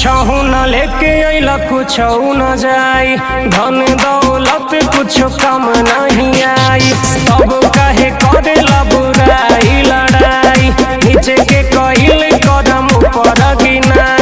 कुछहु न लेके अइला कुछहु न जाई, धन दौलत कुछ कम नहीं आई। तब काहे करेला बुराई लड़ाई, नीचे के कइल कदम ऊपर गिनाई।